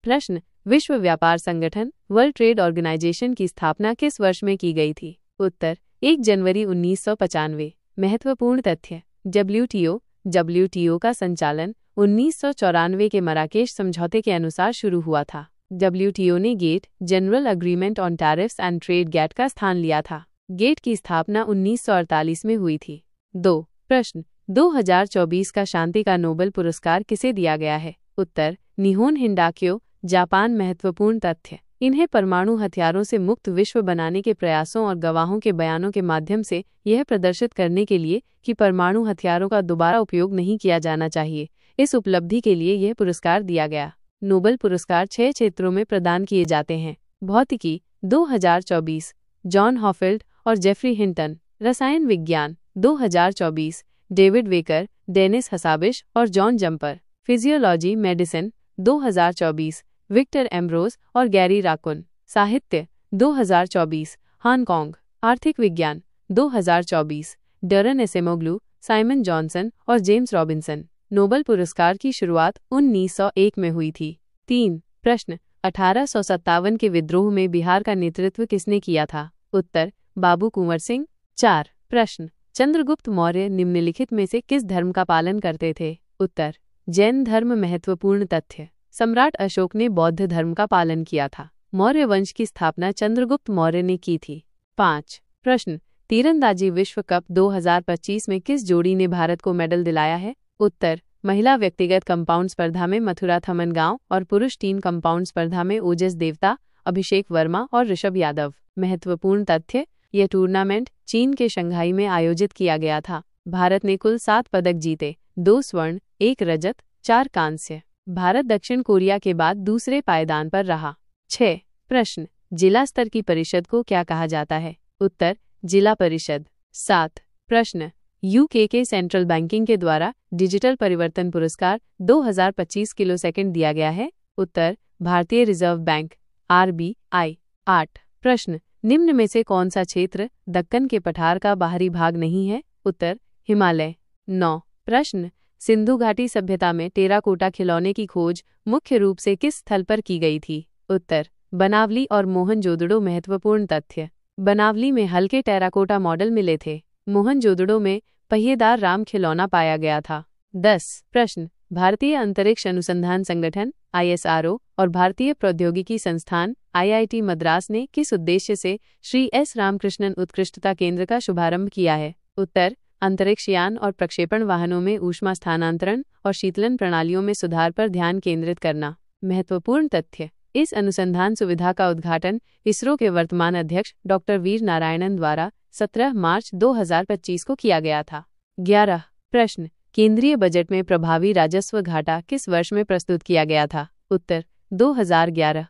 प्रश्न, विश्व व्यापार संगठन वर्ल्ड ट्रेड ऑर्गेनाइजेशन की स्थापना किस वर्ष में की गई थी? उत्तर, 1 जनवरी 1995। महत्वपूर्ण तथ्य, WTO का संचालन 1994 के मराकेश समझौते के अनुसार शुरू हुआ था। WTO ने GATT, general agreement on tariffs and trade GATT का स्थान लिया था। गेट की स्थापना 1948 में हुई थी। 2 प्रश्न, 2024 का शांति का नोबेल पुरस्कार किसे दिया गया है? उत्तर, निहोन हिंडाक्यो, जापान। महत्वपूर्ण तथ्य, इन्हें परमाणु हथियारों से मुक्त विश्व बनाने के प्रयासों और गवाहों के बयानों के माध्यम से यह प्रदर्शित करने के लिए कि परमाणु हथियारों का दोबारा उपयोग नहीं किया जाना चाहिए, इस उपलब्धि के लिए यह पुरस्कार दिया गया। नोबेल पुरस्कार 6 क्षेत्रों में प्रदान किए जाते हैं। भौतिकी 2024, जॉन हॉफील्ड और जेफरी हिंटन। रसायन विज्ञान 2024, डेविड वेकर, डेनिस हसाबिश और John Jumper. Physiology medicine 2024, Victor Ambros और गैरी राकुन। साहित्य 2024, हांगकांग। आर्थिक विज्ञान 2024, डरन एसेमोग्लू, साइमन जॉनसन और जेम्स रॉबिन्सन। नोबेल पुरस्कार की शुरुआत 1901 में हुई थी। 3 प्रश्न, 1857 के विद्रोह में बिहार का नेतृत्व किसने किया था? उत्तर, बाबू कुंवर सिंह। 4 प्रश्न, चंद्रगुप्त मौर्य निम्नलिखित में से किस धर्म का पालन करते थे? उत्तर, जैन धर्म। महत्वपूर्ण तथ्य, सम्राट अशोक ने बौद्ध धर्म का पालन किया था। मौर्य वंश की स्थापना चंद्रगुप्त मौर्य ने की थी। 5 प्रश्न, तीरंदाजी विश्व कप 2025 में किस जोड़ी ने भारत को मेडल दिलाया है? उत्तर, महिला व्यक्तिगत कंपाउंड स्पर्धा में मथुरा थमन गांव और पुरुष टीम कंपाउंड स्पर्धा में ओजस देवता, अभिषेक वर्मा और ऋषभ यादव। महत्वपूर्ण तथ्य, यह टूर्नामेंट चीन के शंघाई में आयोजित किया गया था। भारत ने कुल 7 पदक जीते, 2 स्वर्ण, 1 रजत, 4 कांस्य। भारत दक्षिण कोरिया के बाद दूसरे पायदान पर रहा। 6 प्रश्न, जिला स्तर की परिषद को क्या कहा जाता है? उत्तर, जिला परिषद। 7 प्रश्न, यूके के सेंट्रल बैंकिंग के द्वारा डिजिटल परिवर्तन पुरस्कार 2025 किलो सेकंड दिया गया है? उत्तर, भारतीय रिजर्व बैंक RBI। 8 प्रश्न, निम्न में से कौन सा क्षेत्र दक्कन के पठार का बाहरी भाग नहीं है? उत्तर, हिमालय। 9 प्रश्न, सिंधु घाटी सभ्यता में टेराकोटा खिलौने की खोज मुख्य रूप से किस स्थल पर की गई थी? उत्तर, बनावली और मोहनजोदड़ो। महत्वपूर्ण तथ्य, बनावली में हल्के टेराकोटा मॉडल मिले थे। मोहनजोदड़ो में पहिएदार राम खिलौना पाया गया था। 10 प्रश्न, भारतीय अंतरिक्ष अनुसंधान संगठन ISRO और भारतीय प्रौद्योगिकी संस्थान IIT मद्रास ने किस उद्देश्य से श्री S रामकृष्णन उत्कृष्टता केंद्र का शुभारंभ किया है? उत्तर, अंतरिक्ष यान और प्रक्षेपण वाहनों में ऊष्मा स्थानांतरण और शीतलन प्रणालियों में सुधार पर ध्यान केंद्रित करना। महत्वपूर्ण तथ्य, इस अनुसंधान सुविधा का उद्घाटन इसरो के वर्तमान अध्यक्ष डॉक्टर वीर नारायणन द्वारा 17 मार्च 2025 को किया गया था। 11 प्रश्न, केंद्रीय बजट में प्रभावी राजस्व घाटा किस वर्ष में प्रस्तुत किया गया था? उत्तर, 2011।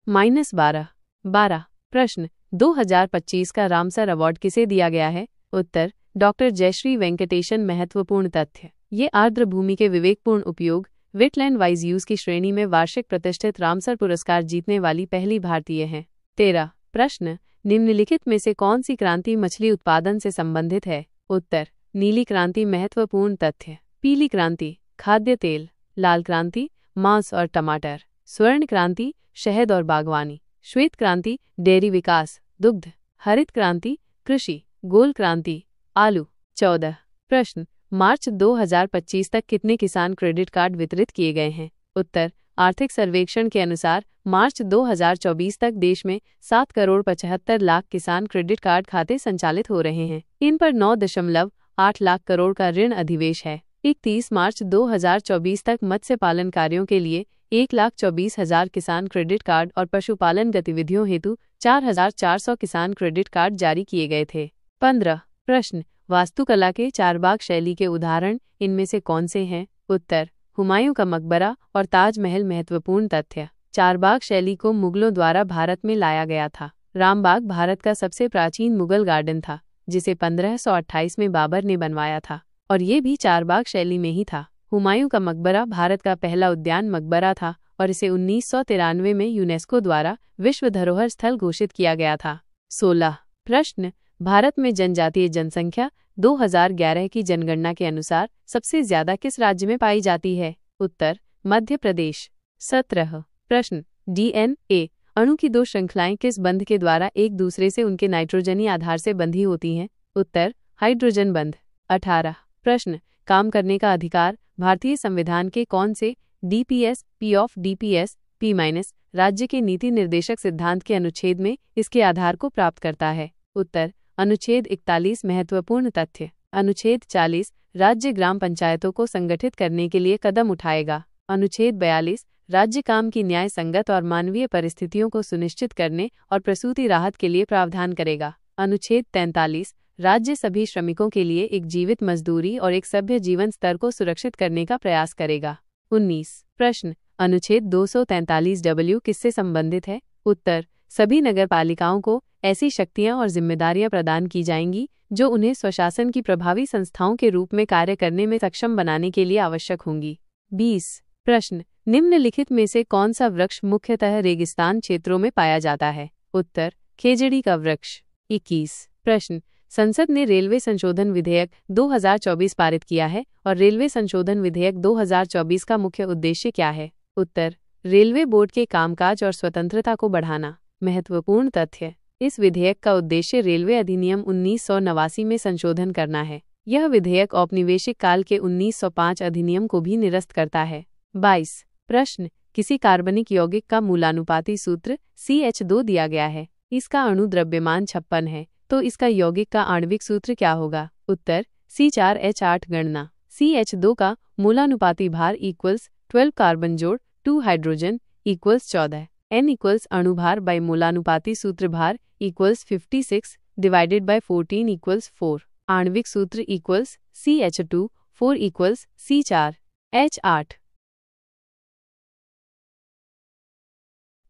-12 12 प्रश्न, 2025 का रामसर अवार्ड किसे दिया गया है? उत्तर, डॉक्टर जयश्री वेंकटेशन। महत्वपूर्ण तथ्य, ये आर्द्र भूमि के विवेकपूर्ण उपयोग वेटलैंड वाइज यूज की श्रेणी में वार्षिक प्रतिष्ठित रामसर पुरस्कार जीतने वाली पहली भारतीय हैं। 13 प्रश्न, निम्नलिखित में से कौन सी क्रांति मछली उत्पादन से संबंधित है? उत्तर, नीली क्रांति। महत्वपूर्ण तथ्य, पीली क्रांति खाद्य तेल, लाल क्रांति मांस और टमाटर, स्वर्ण क्रांति शहद और बागवानी, श्वेत क्रांति डेयरी विकास दुग्ध, हरित क्रांति कृषि, गोल क्रांति आलू। 14 प्रश्न, मार्च 2025 तक कितने किसान क्रेडिट कार्ड वितरित किए गए हैं? उत्तर, आर्थिक सर्वेक्षण के अनुसार मार्च 2024 तक देश में 7 करोड़ 75 लाख किसान क्रेडिट कार्ड खाते संचालित हो रहे हैं। इन पर 9.8 लाख करोड़ का ऋण अधिवेश है। 31 मार्च 2024 तक मत्स्य पालन कार्यों के लिए 1,24,000 किसान क्रेडिट कार्ड और पशुपालन गतिविधियों हेतु 4,400 किसान क्रेडिट कार्ड जारी किए गए थे। 15 प्रश्न, वास्तुकला के चारबाग शैली के उदाहरण इनमें से कौन से हैं? उत्तर, हुमायूं का मकबरा और ताजमहल। महत्वपूर्ण तथ्य, चारबाग शैली को मुगलों द्वारा भारत में लाया गया था। रामबाग भारत का सबसे प्राचीन मुगल गार्डन था, जिसे 1528 में बाबर ने बनवाया था, और ये भी चारबाग शैली में ही था। हुमायूं का मकबरा भारत का पहला उद्यान मकबरा था और इसे 1993 में यूनेस्को द्वारा विश्व धरोहर स्थल घोषित किया गया था। 16 प्रश्न, भारत में जनजातीय जनसंख्या 2011 की जनगणना के अनुसार सबसे ज्यादा किस राज्य में पाई जाती है? उत्तर, मध्य प्रदेश। 17 प्रश्न DNA अणु की दो श्रृंखलाएं किस बंध के द्वारा एक दूसरे से उनके नाइट्रोजनी आधार से बंधी होती हैं? उत्तर हाइड्रोजन बंध। 18 प्रश्न काम करने का अधिकार भारतीय संविधान के कौन से DPS P of DPS P- राज्य के नीति निर्देशक सिद्धांत के अनुच्छेद में इसके आधार को प्राप्त करता है? उत्तर अनुच्छेद 41 महत्वपूर्ण तथ्य। अनुच्छेद 40 राज्य ग्राम पंचायतों को संगठित करने के लिए कदम उठाएगा। अनुच्छेद 42 राज्य काम की न्याय संगत और मानवीय परिस्थितियों को सुनिश्चित करने और प्रसूति राहत के लिए प्रावधान करेगा। अनुच्छेद 43 राज्य सभी श्रमिकों के लिए एक जीवित मजदूरी और एक सभ्य जीवन स्तर को सुरक्षित करने का प्रयास करेगा। 19 प्रश्न अनुच्छेद 243W किससे संबंधित है? उत्तर सभी नगरपालिकाओं को ऐसी शक्तियां और जिम्मेदारियां प्रदान की जाएंगी जो उन्हें स्वशासन की प्रभावी संस्थाओं के रूप में कार्य करने में सक्षम बनाने के लिए आवश्यक होंगी। 20 प्रश्न निम्नलिखित में से कौन सा वृक्ष मुख्यतः रेगिस्तान क्षेत्रों में पाया जाता है? उत्तर खेजड़ी का वृक्ष। 21 प्रश्न संसद ने रेलवे संशोधन विधेयक 2024 पारित किया है और रेलवे संशोधन विधेयक 2024 का मुख्य उद्देश्य क्या है? उत्तर रेलवे बोर्ड के कामकाज और स्वतंत्रता को बढ़ाना। महत्वपूर्ण तथ्य इस विधेयक का उद्देश्य रेलवे अधिनियम 1989 में संशोधन करना है। यह विधेयक औपनिवेशिक काल के 1905 अधिनियम को भी निरस्त करता है। 22 प्रश्न किसी कार्बनिक यौगिक का मूलानुपाती सूत्र CH2 दिया गया है। इसका अणु द्रव्यमान 56 है, तो इसका यौगिक का आणविक सूत्र क्या होगा? उत्तर C4H8 गणना CH2 का मूलानुपाती भार इक्वल्स 12 कार्बन जोड़ 2 हाइड्रोजन इक्वल्स 14 N इक्वल्स अणुभार बाय मूलानुपाती सूत्र भार इक्वल्स 56 डिवाइडेड बाय 14 इक्वल्स 4 आणविक सूत्र इक्वल्स CH2 4 इक्वल्स C4H8।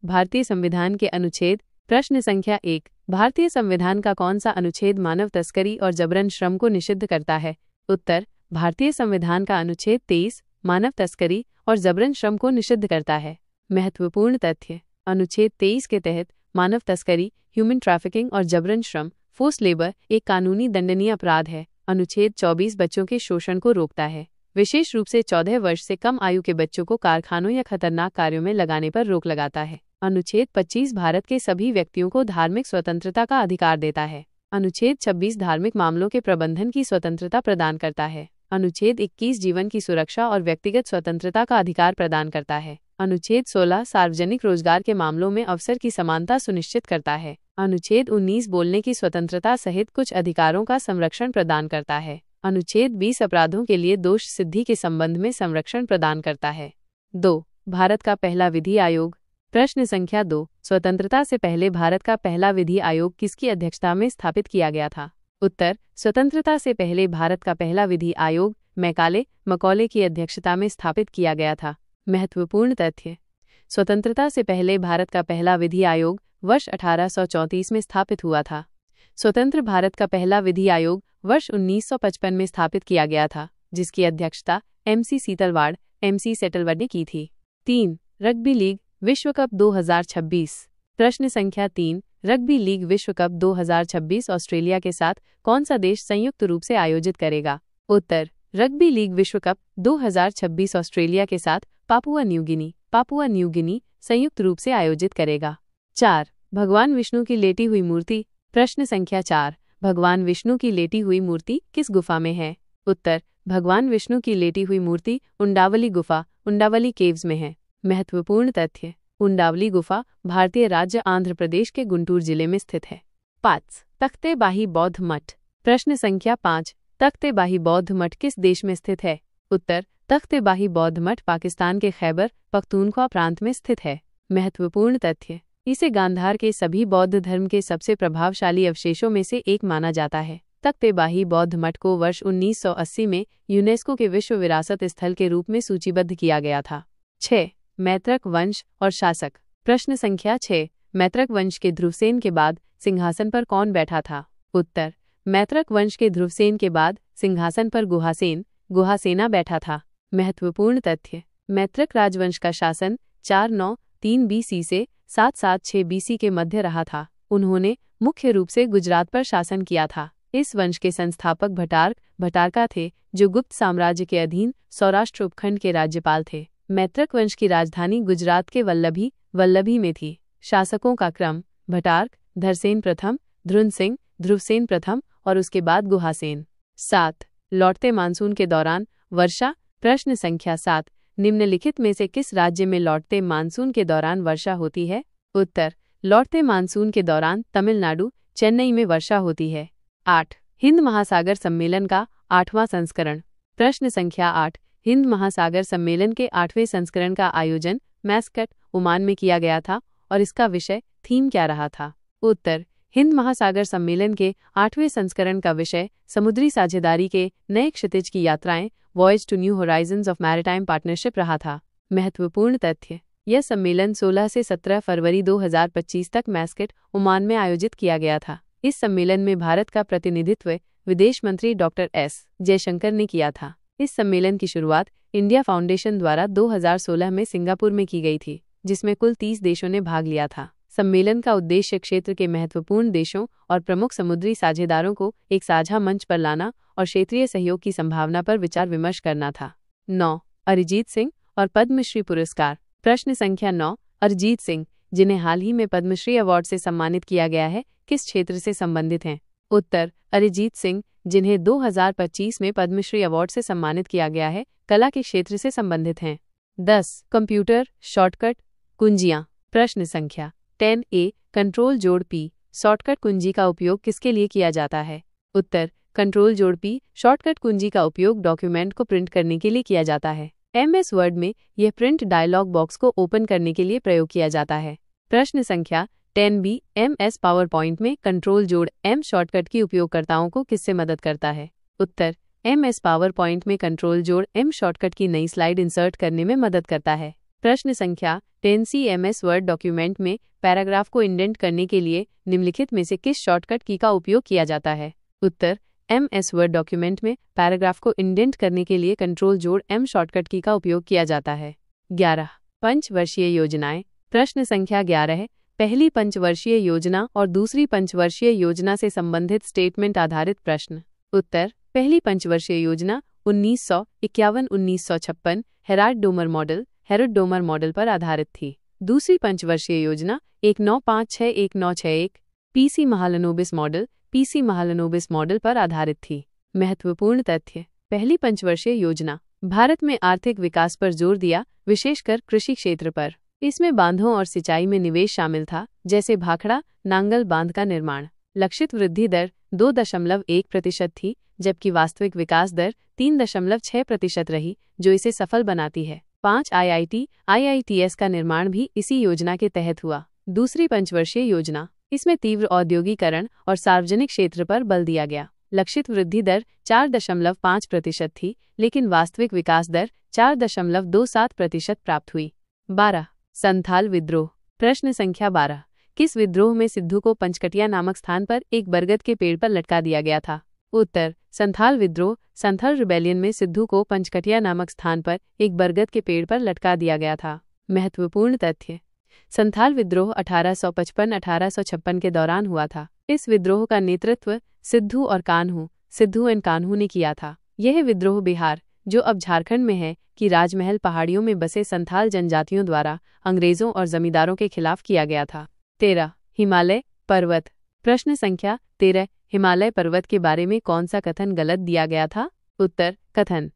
भारतीय संविधान के अनुच्छेद प्रश्न संख्या 1 भारतीय संविधान का कौन सा अनुच्छेद मानव तस्करी और जबरन श्रम को निषिद्ध करता है? उत्तर भारतीय संविधान का अनुच्छेद 23 मानव तस्करी और जबरन श्रम को निषिद्ध करता है। महत्वपूर्ण तथ्य अनुच्छेद 23 के तहत मानव तस्करी ह्यूमन ट्रैफिकिंग और जबरन श्रम फोर्स लेबर एक कानूनी दंडनीय अपराध है। अनुच्छेद 24 बच्चों के शोषण को रोकता है, विशेष रूप से 14 वर्ष से कम आयु के बच्चों को कारखानों या खतरनाक कार्यों में लगाने पर रोक लगाता है। अनुच्छेद 25 भारत के सभी व्यक्तियों को धार्मिक स्वतंत्रता का अधिकार देता है। अनुच्छेद 26 धार्मिक मामलों के प्रबंधन की स्वतंत्रता प्रदान करता है। अनुच्छेद 21 जीवन की सुरक्षा और व्यक्तिगत स्वतंत्रता का अधिकार प्रदान करता है। अनुच्छेद 16 सार्वजनिक रोजगार के मामलों में अवसर की समानता सुनिश्चित करता है। अनुच्छेद 19 बोलने की स्वतंत्रता सहित कुछ अधिकारों का संरक्षण प्रदान करता है। अनुच्छेद 20 अपराधों के लिए दोष सिद्धि के संबंध में संरक्षण प्रदान करता है। 2 भारत का पहला विधि आयोग प्रश्न संख्या 2 स्वतंत्रता से पहले भारत का पहला विधि आयोग किसकी अध्यक्षता में स्थापित किया गया था? उत्तर स्वतंत्रता से पहले भारत का पहला विधि आयोग मैकाले की अध्यक्षता में स्थापित किया गया था। महत्वपूर्ण तथ्य स्वतंत्रता से पहले भारत का पहला विधि आयोग वर्ष 1834 में स्थापित हुआ था। स्वतंत्र भारत का पहला विधि आयोग वर्ष 1955 में स्थापित किया गया था, जिसकी अध्यक्षता MC सेटलवाड ने की थी। 3 रग्बी लीग विश्व कप 2026 प्रश्न संख्या 3 रग्बी लीग विश्व कप 2026 ऑस्ट्रेलिया के साथ कौन सा देश संयुक्त रूप से आयोजित करेगा? उत्तर रग्बी लीग विश्व कप 2026 ऑस्ट्रेलिया के साथ पापुआ न्यू गिनी संयुक्त रूप से आयोजित करेगा। 4 भगवान विष्णु की लेटी हुई मूर्ति प्रश्न संख्या 4 भगवान विष्णु की लेटी हुई मूर्ति किस गुफा में है? उत्तर भगवान विष्णु की लेटी हुई मूर्ति उंडावली गुफा उंडावली केव्स में है। महत्वपूर्ण तथ्य उंडावली गुफा भारतीय राज्य आंध्र प्रदेश के गुंटूर जिले में स्थित है। 5 तख्ते बाही बौद्ध मठ प्रश्न संख्या 5 तख्ते बाही बौद्ध मठ किस देश में स्थित है? उत्तर तख्ते बाही बौद्ध मठ पाकिस्तान के खैबर पख्तूनख्वा प्रांत में स्थित है। महत्वपूर्ण तथ्य इसे गांधार के सभी बौद्ध धर्म के सबसे प्रभावशाली अवशेषों में से एक माना जाता है। तख्ते बाही बौद्ध मठ को वर्ष 1980 में यूनेस्को के विश्व विरासत स्थल के रूप में सूचीबद्ध किया गया था। 6 मैत्रक वंश और शासक प्रश्न संख्या 6 मैत्रक वंश के ध्रुवसेन के बाद सिंहासन पर कौन बैठा था? उत्तर मैत्रक वंश के ध्रुवसेन के बाद सिंहासन पर गुहासेना बैठा था। महत्वपूर्ण तथ्य मैत्रक राजवंश का शासन 493 BC से 776 BC के मध्य रहा था। उन्होंने मुख्य रूप से गुजरात पर शासन किया था। इस वंश के संस्थापक भटारका थे, जो गुप्त साम्राज्य के अधीन सौराष्ट्र उपखंड के राज्यपाल थे। मैत्रक वंश की राजधानी गुजरात के वल्लभी में थी। शासकों का क्रम भटार्क, धरसेन प्रथम, ध्रुन सिंह, ध्रुवसेन प्रथम और उसके बाद गुहासेन। 7. लौटते मानसून के दौरान वर्षा। प्रश्न संख्या 7, निम्नलिखित में से किस राज्य में लौटते मानसून के दौरान वर्षा होती है? उत्तर, लौटते मानसून के दौरान तमिलनाडु, चेन्नई में वर्षा होती है। 8. हिंद महासागर सम्मेलन का 8वां संस्करण। प्रश्न संख्या 8, हिंद महासागर सम्मेलन के 8वें संस्करण का आयोजन मैस्कट, ओमान में किया गया था और इसका विषय थीम क्या रहा था? उत्तर, हिंद महासागर सम्मेलन के 8वें संस्करण का विषय समुद्री साझेदारी के नए क्षितिज की यात्राएं, voyage to new horizons of maritime partnership रहा था। महत्वपूर्ण तथ्य, यह सम्मेलन 16 से 17 फरवरी 2025 तक मैस्कट, ओमान में आयोजित किया गया था। इस सम्मेलन में भारत का प्रतिनिधित्व विदेश मंत्री डॉक्टर एस जयशंकर ने किया था। इस सम्मेलन की शुरुआत इंडिया फाउंडेशन द्वारा 2016 में सिंगापुर में की गई थी, जिसमें कुल 30 देशों ने भाग लिया था। सम्मेलन का उद्देश्य क्षेत्र के महत्वपूर्ण देशों और प्रमुख समुद्री साझेदारों को एक साझा मंच पर लाना और क्षेत्रीय सहयोग की संभावना पर विचार विमर्श करना था। 9. अरिजीत सिंह और पद्मश्री पुरस्कार। प्रश्न संख्या 9, अरिजीत सिंह, जिन्हें हाल ही में पद्मश्री अवार्ड से सम्मानित किया गया है, किस क्षेत्र से संबंधित हैं? उत्तर, अरिजीत सिंह, जिन्हें 2025 में पद्मश्री अवार्ड से सम्मानित किया गया है, कला के क्षेत्र से संबंधित हैं। 10. कंप्यूटर शॉर्टकट कुंजियां। प्रश्न संख्या 10A, Ctrl+P शॉर्टकट कुंजी का उपयोग किसके लिए किया जाता है? उत्तर, Ctrl+P शॉर्टकट कुंजी का उपयोग डॉक्यूमेंट को प्रिंट करने के लिए किया जाता है। MS वर्ड में यह प्रिंट डायलॉग बॉक्स को ओपन करने के लिए प्रयोग किया जाता है। प्रश्न संख्या 10B, MS पावर पॉइंट में Ctrl+M शॉर्टकट की उपयोगकर्ताओं को किससे मदद करता है? उत्तर, MS पावर पॉइंट में Ctrl+M शॉर्टकट की नई स्लाइड इंसर्ट करने में मदद करता है। प्रश्न संख्या 10C, MS वर्ड डॉक्यूमेंट में पैराग्राफ को इंडेंट करने के लिए निम्नलिखित में से किस शॉर्टकट की का उपयोग किया जाता है? उत्तर, MS वर्ड डॉक्यूमेंट में पैराग्राफ को इंडेंट करने के लिए Ctrl+M शॉर्टकट की का उपयोग किया जाता है। 11. पंचवर्षीय योजनाएं। प्रश्न संख्या 11, पहली पंचवर्षीय योजना और दूसरी पंचवर्षीय योजना से संबंधित स्टेटमेंट आधारित प्रश्न। उत्तर, पहली पंचवर्षीय योजना 1951-1956 हेराल्ड डोमर मॉडल पर आधारित थी। दूसरी पंचवर्षीय योजना 1956-1961 PC महालनोबिस मॉडल पर आधारित थी। महत्वपूर्ण तथ्य, पहली पंचवर्षीय योजना भारत में आर्थिक विकास पर जोर दिया, विशेषकर कृषि क्षेत्र पर। इसमें बांधों और सिंचाई में निवेश शामिल था, जैसे भाखड़ा नांगल बांध का निर्माण। लक्षित वृद्धि दर 2.1% थी, जबकि वास्तविक विकास दर 3.6% रही, जो इसे सफल बनाती है। 5 IITs का निर्माण भी इसी योजना के तहत हुआ। दूसरी पंचवर्षीय योजना, इसमें तीव्र औद्योगिकरण और सार्वजनिक क्षेत्र पर बल दिया गया। लक्षित वृद्धि दर 4.5% थी, लेकिन वास्तविक विकास दर 4.27% प्राप्त हुई। 12. संथाल विद्रोह। प्रश्न संख्या 12, किस विद्रोह में सिद्धू को पंचकटिया नामक स्थान पर एक बरगद के पेड़ पर लटका दिया गया था? उत्तर, संथाल विद्रोह, संथाल रिबेलियन में सिद्धू को पंचकटिया नामक स्थान पर एक बरगद के पेड़ पर लटका दिया गया था। महत्वपूर्ण तथ्य, संथाल विद्रोह 1855-1856 के दौरान हुआ था। इस विद्रोह का नेतृत्व सिद्धू एंड कान्हू ने किया था। यह विद्रोह बिहार, जो अब झारखंड में है, कि राजमहल पहाड़ियों में बसे संथाल जनजातियों द्वारा अंग्रेजों और जमींदारों के खिलाफ किया गया था। 13. हिमालय पर्वत। प्रश्न संख्या 13, हिमालय पर्वत के बारे में कौन सा कथन गलत दिया गया था? उत्तर, कथन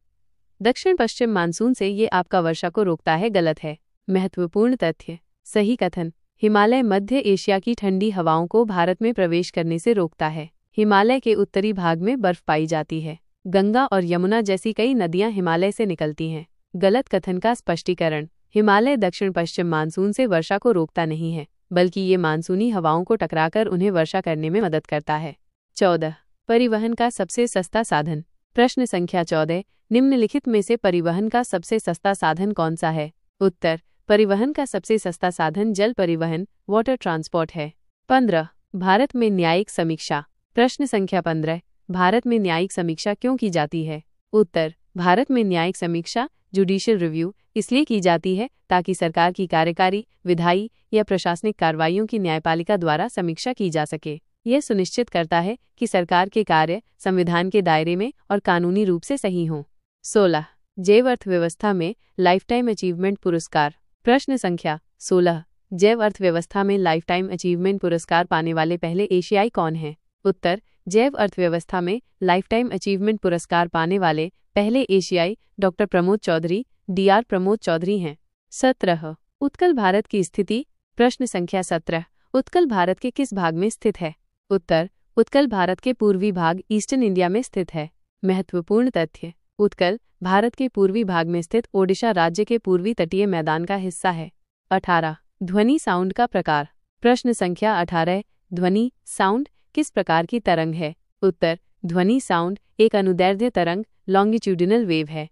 दक्षिण पश्चिम मानसून से ये आपका वर्षा को रोकता है, गलत है। महत्वपूर्ण तथ्य, सही कथन, हिमालय मध्य एशिया की ठंडी हवाओं को भारत में प्रवेश करने से रोकता है। हिमालय के उत्तरी भाग में बर्फ पाई जाती है। गंगा और यमुना जैसी कई नदियां हिमालय से निकलती हैं। गलत कथन का स्पष्टीकरण, हिमालय दक्षिण पश्चिम मानसून से वर्षा को रोकता नहीं है, बल्कि ये मानसूनी हवाओं को टकराकर उन्हें वर्षा करने में मदद करता है। 14. परिवहन का सबसे सस्ता साधन। प्रश्न संख्या 14, निम्नलिखित में से परिवहन का सबसे सस्ता साधन कौन सा है? उत्तर, परिवहन का सबसे सस्ता साधन जल परिवहन वाटर ट्रांसपोर्ट है। 15. भारत में न्यायिक समीक्षा। प्रश्न संख्या 15, भारत में न्यायिक समीक्षा क्यों की जाती है? उत्तर, भारत में न्यायिक समीक्षा जुडिशियल रिव्यू इसलिए की जाती है ताकि सरकार की कार्यकारी, विधायी या प्रशासनिक कार्रवाइयों की न्यायपालिका द्वारा समीक्षा की जा सके। यह सुनिश्चित करता है कि सरकार के कार्य संविधान के दायरे में और कानूनी रूप से सही हों। 16. जैव अर्थव्यवस्था में लाइफटाइम अचीवमेंट पुरस्कार। प्रश्न संख्या 16। जैव अर्थव्यवस्था में लाइफटाइम अचीवमेंट पुरस्कार पाने वाले पहले एशियाई कौन हैं? उत्तर, जैव अर्थव्यवस्था में लाइफटाइम अचीवमेंट पुरस्कार पाने वाले पहले एशियाई डॉक्टर प्रमोद चौधरी, DR प्रमोद चौधरी हैं। 17। उत्कल भारत की स्थिति। प्रश्न संख्या 17। उत्कल भारत के किस भाग में स्थित है? उत्तर, उत्कल भारत के पूर्वी भाग ईस्टर्न इंडिया में स्थित है। महत्वपूर्ण तथ्य, उत्कल भारत के पूर्वी भाग में स्थित ओडिशा राज्य के पूर्वी तटीय मैदान का हिस्सा है। 18। ध्वनि साउंड का प्रकार। प्रश्न संख्या 18। ध्वनि साउंड किस प्रकार की तरंग है? उत्तर, ध्वनि साउंड एक अनुदैर्ध्य तरंग लॉन्गिट्यूडिनल वेव है।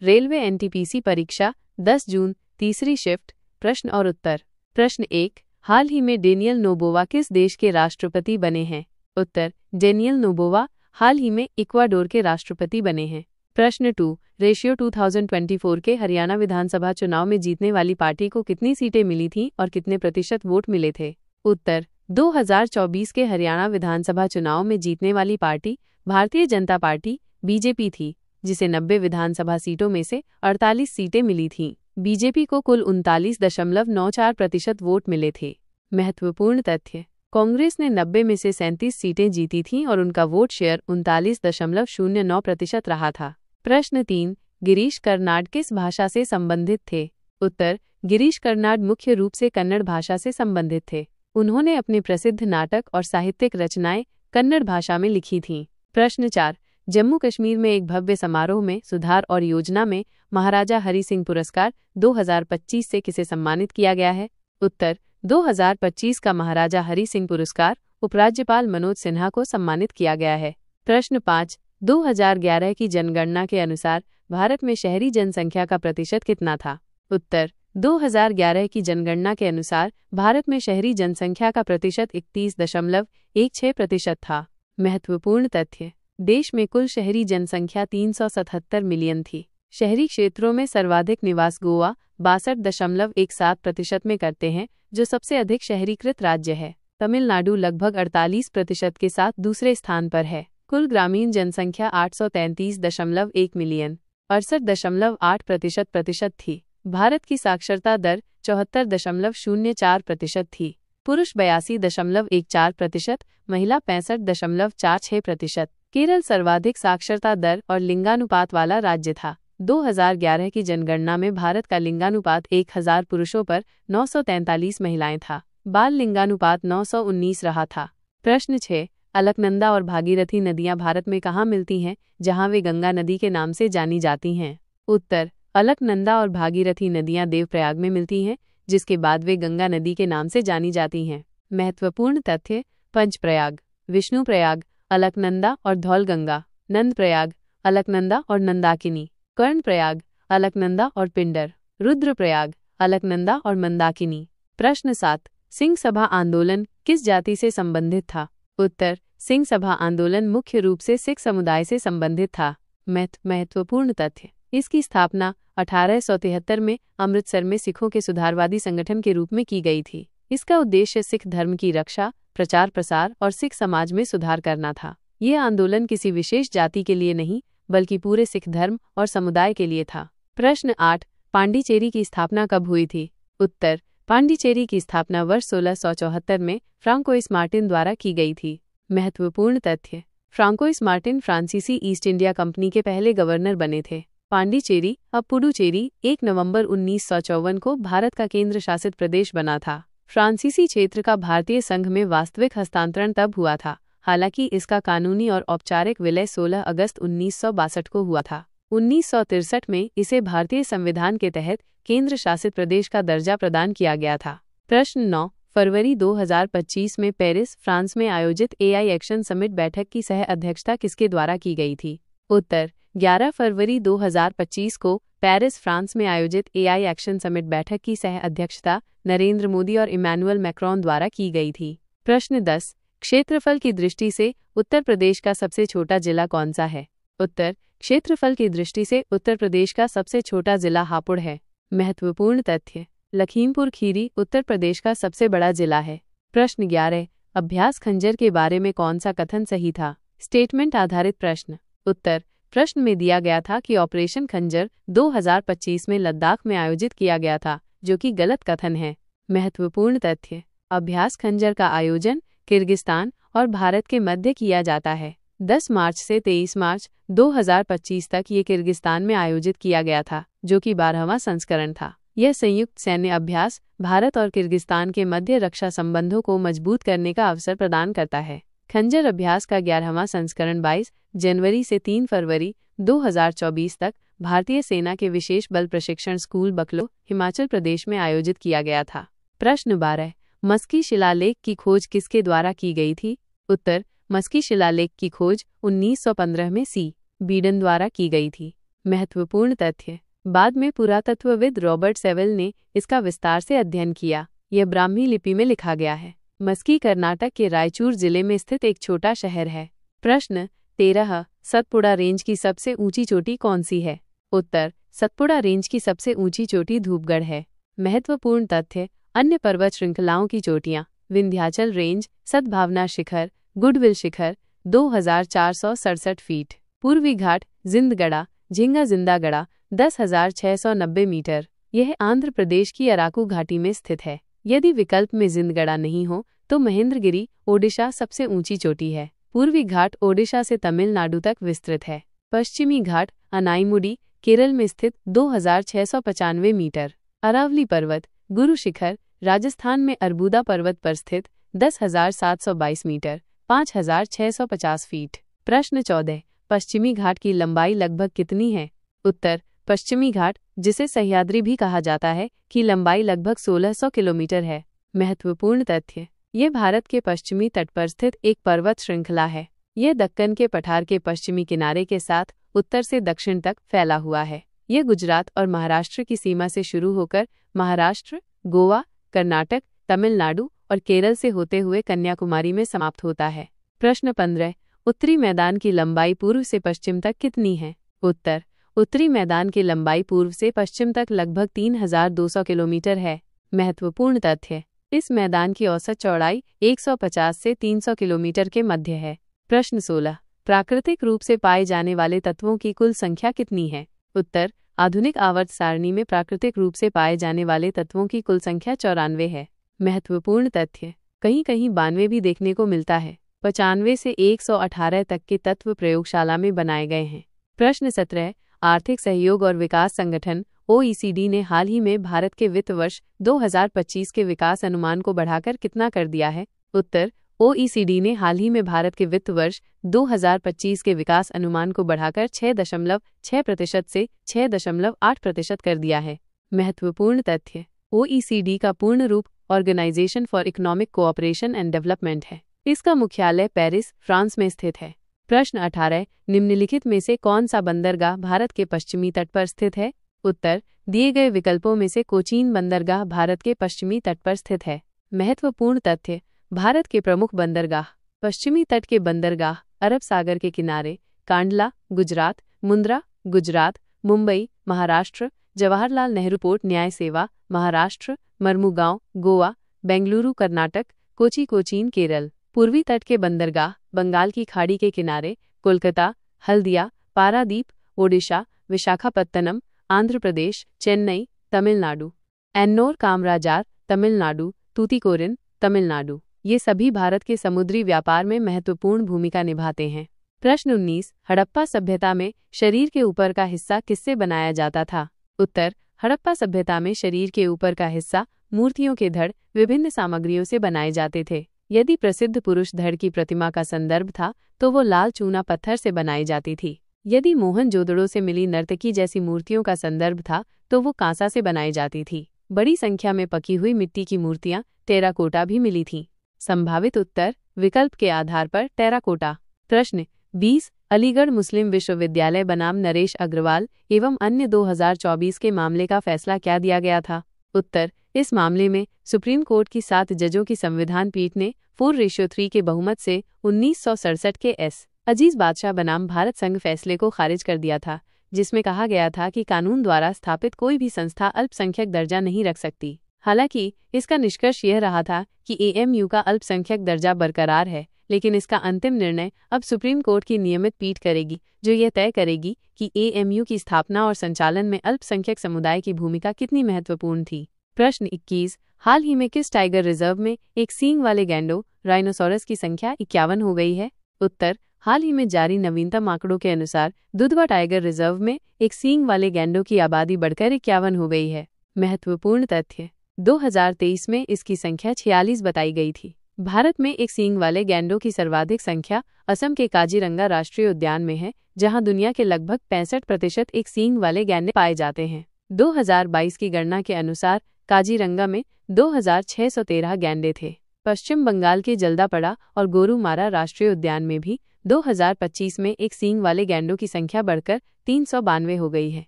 रेलवे NTPC परीक्षा 10 जून, तीसरी शिफ्ट। प्रश्न और उत्तर। प्रश्न 1। हाल ही में डेनियल नोबोवा किस देश के राष्ट्रपति बने हैं? उत्तर, डेनियल नोबोवा हाल ही में इक्वाडोर के राष्ट्रपति बने हैं। प्रश्न 2। रेशियो 2024 के हरियाणा विधानसभा चुनाव में जीतने वाली पार्टी को कितनी सीटें मिली थीं और कितने प्रतिशत वोट मिले थे? उत्तर, 2024 के हरियाणा विधानसभा चुनाव में जीतने वाली party Bharatiya Janata party BJP थी, जिसे 90 विधानसभा सीटों में से 48 सीटें मिली थीं। BJP को कुल 39.94% वोट मिले थे। महत्वपूर्ण तथ्य, कांग्रेस ने 90 में से 37 सीटें जीती थीं और उनका वोट शेयर 39.09% रहा था। प्रश्न 3। गिरीश कर्नाड किस भाषा से संबंधित थे? उत्तर, गिरीश कर्नाड मुख्य रूप से कन्नड़ भाषा से संबंधित थे। उन्होंने अपने प्रसिद्ध नाटक और साहित्यिक रचनाएं कन्नड़ भाषा में लिखी थीं। प्रश्न 4। जम्मू कश्मीर में एक भव्य समारोह में सुधार और योजना में महाराजा हरि सिंह पुरस्कार 2025 से किसे सम्मानित किया गया है? उत्तर, 2025 का महाराजा हरि सिंह पुरस्कार उपराज्यपाल मनोज सिन्हा को सम्मानित किया गया है। प्रश्न 5। 2011 की जनगणना के अनुसार भारत में शहरी जनसंख्या का प्रतिशत कितना था? उत्तर, 2011 की जनगणना के अनुसार भारत में शहरी जनसंख्या का प्रतिशत 31.16% था। महत्वपूर्ण तथ्य, देश में कुल शहरी जनसंख्या 377 मिलियन थी। शहरी क्षेत्रों में सर्वाधिक निवास गोवा 62.17% में करते हैं, जो सबसे अधिक शहरीकृत राज्य है। तमिलनाडु लगभग 48% के साथ दूसरे स्थान पर है। कुल ग्रामीण जनसंख्या 833.1 मिलियन 68.8% थी। भारत की साक्षरता दर 74.04% थी। पुरुष 82.14%, महिला 65.46%। केरल सर्वाधिक साक्षरता दर और लिंगानुपात वाला राज्य था। 2011 की जनगणना में भारत का लिंगानुपात 1000 पुरुषों पर 943 महिलाएं था। बाल लिंगानुपात 919 रहा था। प्रश्न 6। अलकनंदा और भागीरथी नदियां भारत में कहाँ मिलती हैं, जहां वे गंगा नदी के नाम से जानी जाती हैं? उत्तर, अलकनंदा और भागीरथी नदियां देवप्रयाग में मिलती हैं, जिसके बाद वे गंगा नदी के नाम से जानी जाती हैं। महत्वपूर्ण तथ्य, पंचप्रयाग, विष्णुप्रयाग, अलकनंदा और धौलगंगा, नंदप्रयाग, अलकनंदा और नंदाकिनी, कर्णप्रयाग, अलकनंदा और पिंडर, रुद्रप्रयाग, अलकनंदा और मंदाकिनी। प्रश्न 7। सिंह सभा आंदोलन किस जाति से संबंधित था? उत्तर, सिंह सभा आंदोलन मुख्य रूप से सिख समुदाय से संबंधित था। महत्वपूर्ण तथ्य, इसकी स्थापना 1873 में अमृतसर में सिखों के सुधारवादी संगठन के रूप में की गई थी। इसका उद्देश्य सिख धर्म की रक्षा, प्रचार प्रसार और सिख समाज में सुधार करना था। यह आंदोलन किसी विशेष जाति के लिए नहीं, बल्कि पूरे सिख धर्म और समुदाय के लिए था। प्रश्न 8। पांडिचेरी की स्थापना कब हुई थी? उत्तर, पांडिचेरी की स्थापना वर्ष 1674 में फ्रांकोइस मार्टिन द्वारा की गई थी। महत्वपूर्ण तथ्य, फ्रांकोइस मार्टिन फ्रांसीसी ईस्ट इंडिया कंपनी के पहले गवर्नर बने थे। पांडिचेरी, अब पुडुचेरी, 1 नवंबर 1954 को भारत का केंद्र शासित प्रदेश बना था। फ्रांसीसी क्षेत्र का भारतीय संघ में वास्तविक हस्तांतरण तब हुआ था, हालांकि इसका कानूनी और औपचारिक विलय 16 अगस्त 1962 को हुआ था। 1963 में इसे भारतीय संविधान के तहत केंद्र शासित प्रदेश का दर्जा प्रदान किया गया था। प्रश्न 9। फरवरी 2025 में पेरिस, फ्रांस में आयोजित AI एक्शन समिट बैठक की सह अध्यक्षता किसके द्वारा की गई थी? उत्तर, 11 फरवरी 2025 को पेरिस, फ्रांस में आयोजित AI एक्शन समिट बैठक की सह अध्यक्षता नरेंद्र मोदी और इमैनुअल मैक्रोन द्वारा की गई थी। प्रश्न 10। क्षेत्रफल की दृष्टि से उत्तर प्रदेश का सबसे छोटा जिला कौन सा है? उत्तर, क्षेत्रफल की दृष्टि से उत्तर प्रदेश का सबसे छोटा जिला हापुड़ है। महत्वपूर्ण तथ्य, लखीमपुर खीरी उत्तर प्रदेश का सबसे बड़ा जिला है। प्रश्न 11। अभ्यास खंजर के बारे में कौन सा कथन सही था? स्टेटमेंट आधारित प्रश्न। उत्तर, प्रश्न में दिया गया था कि ऑपरेशन खंजर 2025 में लद्दाख में आयोजित किया गया था, जो कि गलत कथन है। महत्वपूर्ण तथ्य, अभ्यास खंजर का आयोजन किर्गिस्तान और भारत के मध्य किया जाता है। 10 मार्च से 23 मार्च 2025 तक ये किर्गिस्तान में आयोजित किया गया था, जो कि 12वां संस्करण था। यह संयुक्त सैन्य अभ्यास भारत और किर्गिस्तान के मध्य रक्षा संबंधों को मजबूत करने का अवसर प्रदान करता है। खंजर अभ्यास का 11वां संस्करण 22 जनवरी से 3 फरवरी 2024 तक भारतीय सेना के विशेष बल प्रशिक्षण स्कूल बकलो, हिमाचल प्रदेश में आयोजित किया गया था। प्रश्न 12, मस्की शिलालेख की खोज किसके द्वारा की गई थी? उत्तर, मस्की शिलालेख की खोज 1915 में सी. बीडन द्वारा की गई थी। महत्वपूर्ण तथ्य, बाद में पुरातत्वविद रॉबर्ट सेवल ने इसका विस्तार से अध्ययन किया। यह ब्राह्मी लिपि में लिखा गया है। मस्की कर्नाटक के रायचूर जिले में स्थित एक छोटा शहर है। प्रश्न 13, सतपुड़ा रेंज की सबसे ऊंची चोटी कौन सी है? उत्तर, सतपुड़ा रेंज की सबसे ऊंची चोटी धूपगढ़ है। महत्वपूर्ण तथ्य, अन्य पर्वत श्रृंखलाओं की चोटियां, विंध्याचल रेंज, सद्भावना शिखर, गुडविल शिखर 2467 फीट, पूर्वी घाट, जिंदगड़ा, झींगा जिंदागड़ा 10,690 मीटर। यह आंध्र प्रदेश की अराकू घाटी में स्थित है। यदि विकल्प में जिंदगड़ा नहीं हो तो महेंद्रगिरी, ओडिशा सबसे ऊंची चोटी है। पूर्वी घाट ओडिशा से तमिलनाडु तक विस्तृत है। पश्चिमी घाट अनाईमुडी, केरल में स्थित 2695 मीटर। अरावली पर्वत, गुरु शिखर, राजस्थान में अरबुदा पर्वत पर स्थित 10,722 मीटर, 5,650 फीट। प्रश्न 14, पश्चिमी घाट की लंबाई लगभग कितनी है? उत्तर, पश्चिमी घाट, जिसे सह्याद्री भी कहा जाता है, की लंबाई लगभग 1600 किलोमीटर है। महत्वपूर्ण तथ्य, यह भारत के पश्चिमी तट पर स्थित एक पर्वत श्रृंखला है। यह दक्कन के पठार के पश्चिमी किनारे के साथ उत्तर से दक्षिण तक फैला हुआ है। यह गुजरात और महाराष्ट्र की सीमा से शुरू होकर महाराष्ट्र, गोवा, कर्नाटक, तमिलनाडु और केरल से होते हुए कन्याकुमारी में समाप्त होता है। प्रश्न 15, उत्तरी मैदान की लंबाई पूर्व से पश्चिम तक कितनी है? उत्तर, उत्तरी मैदान की लंबाई पूर्व से पश्चिम तक लगभग 3200 किलोमीटर है। महत्वपूर्ण तथ्य, इस मैदान की औसत चौड़ाई 150 से 300 किलोमीटर के मध्य है। प्रश्न 16, प्राकृतिक रूप से पाए जाने वाले तत्वों की कुल संख्या कितनी है? उत्तर, आधुनिक आवर्त सारणी में प्राकृतिक रूप से पाए जाने वाले तत्वों की कुल संख्या 94 है। महत्वपूर्ण तथ्य, कहीं कहीं 92 भी देखने को मिलता है। 95 से 118 तक के तत्व प्रयोगशाला में बनाए गए हैं। प्रश्न 17, आर्थिक सहयोग और विकास संगठन OECD ने हाल ही में भारत के वित्त वर्ष 2025 के विकास अनुमान को बढ़ाकर कितना कर दिया है? उत्तर, OECD ने हाल ही में भारत के वित्त वर्ष 2025 के विकास अनुमान को बढ़ाकर 6.6% से 6.8% कर दिया है। महत्वपूर्ण तथ्य, OECD का पूर्ण रूप organisation for economic cooperation and development है। इसका मुख्यालय पेरिस, फ्रांस में स्थित है। प्रश्न 18, निम्नलिखित में से कौन सा बंदरगाह भारत के पश्चिमी तट पर स्थित है? उत्तर, दिए गए विकल्पों में से कोचीन बंदरगाह भारत के पश्चिमी तट पर स्थित है। महत्वपूर्ण तथ्य, भारत के प्रमुख बंदरगाह, पश्चिमी तट के बंदरगाह, अरब सागर के किनारे, कांडला, गुजरात, मुंद्रा, गुजरात, मुंबई, महाराष्ट्र, जवाहरलाल नेहरू पोर्ट न्याय सेवा, महाराष्ट्र, मर्मुगांव, गोवा, बेंगलुरु, कर्नाटक, कोची, कोचीन, केरल। पूर्वी तट के बंदरगाह, बंगाल की खाड़ी के किनारे, कोलकाता, हल्दिया, पारादीप, ओडिशा, विशाखापत्तनम, आंध्र प्रदेश, चेन्नई, तमिलनाडु। एन्नोर, कामराजार, तमिलनाडु, तूतीकोरिन, तमिलनाडु। ये सभी भारत के समुद्री व्यापार में महत्वपूर्ण भूमिका निभाते हैं। प्रश्न 19, हड़प्पा सभ्यता में शरीर के ऊपर का हिस्सा किससे बनाया जाता था? उत्तर, हड़प्पा सभ्यता में शरीर के ऊपर का हिस्सा मूर्तियों के धड़ विभिन्न सामग्रियों से बनाए जाते थे। यदि प्रसिद्ध पुरुष धड़ की प्रतिमा का संदर्भ था तो वो लाल चूना पत्थर से बनाई जाती थी। यदि मोहनजोदड़ो से मिली नर्तकी जैसी मूर्तियों का संदर्भ था तो वो कांसा से बनाई जाती थी। बड़ी संख्या में पकी हुई मिट्टी की मूर्तियां टेराकोटा भी मिली थीं। संभावित उत्तर विकल्प के आधार पर टेराकोटा। प्रश्न 20, अलीगढ़ मुस्लिम विश्वविद्यालय बनाम नरेश अग्रवाल एवं अन्य 2024 के मामले का फैसला क्या दिया गया था? उत्तर, इस मामले में सुप्रीम कोर्ट की 7 जजों की संविधान पीठ ने 4:3 के बहुमत से 1967 के एस. अजीज बादशाह बनाम भारत संघ फैसले को खारिज कर दिया था, जिसमें कहा गया था कि कानून द्वारा स्थापित कोई भी संस्था अल्पसंख्यक दर्जा नहीं रख सकती। हालांकि इसका निष्कर्ष यह रहा था कि AMU का अल्पसंख्यक दर्जा बरकरार है, लेकिन इसका अंतिम निर्णय अब सुप्रीम कोर्ट की नियमित पीठ करेगी, जो यह तय करेगी कि एएमयू की स्थापना और संचालन में अल्पसंख्यक समुदाय की भूमिका कितनी महत्वपूर्ण थी। प्रश्न 21। हाल ही में किस टाइगर रिजर्व में एक सींग वाले गैंडों राइनोसोरस की संख्या 51 हो गई है? उत्तर, हाल ही में जारी नवीनतम आंकड़ों के अनुसार दुधवा टाइगर रिजर्व में एक सींग वाले गैंडों की आबादी बढ़कर 51 हो गई है। महत्वपूर्ण तथ्य, 2023 में इसकी संख्या 46 बताई गई थी। भारत में एक सींग वाले गैंडों की सर्वाधिक संख्या असम के काजीरंगा राष्ट्रीय उद्यान में है, जहां दुनिया के लगभग 65% एक सींग वाले गैंडे पाए जाते हैं। 2022 की गणना के अनुसार काजीरंगा में 2613 गैंडे थे। पश्चिम बंगाल के जल्दापड़ा और गोरुमारा राष्ट्रीय उद्यान में भी 2025 में एक सींग वाले गैंडों की संख्या बढ़कर 392 हो गई है।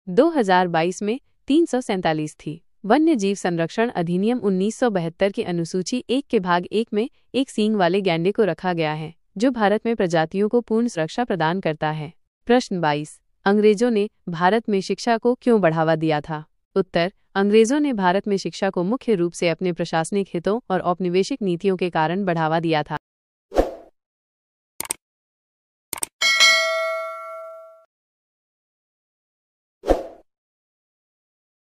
2022 में 347 थी। वन्य जीव संरक्षण अधिनियम 1972 की अनुसूची 1 के भाग 1 में एक सींग वाले गैंडे को रखा गया है, जो भारत में प्रजातियों को पूर्ण सुरक्षा प्रदान करता है। प्रश्न 22। अंग्रेजों ने भारत में शिक्षा को क्यों बढ़ावा दिया था? उत्तर, अंग्रेजों ने भारत में शिक्षा को मुख्य रूप से अपने प्रशासनिक हितों और औपनिवेशिक नीतियों के कारण बढ़ावा दिया था।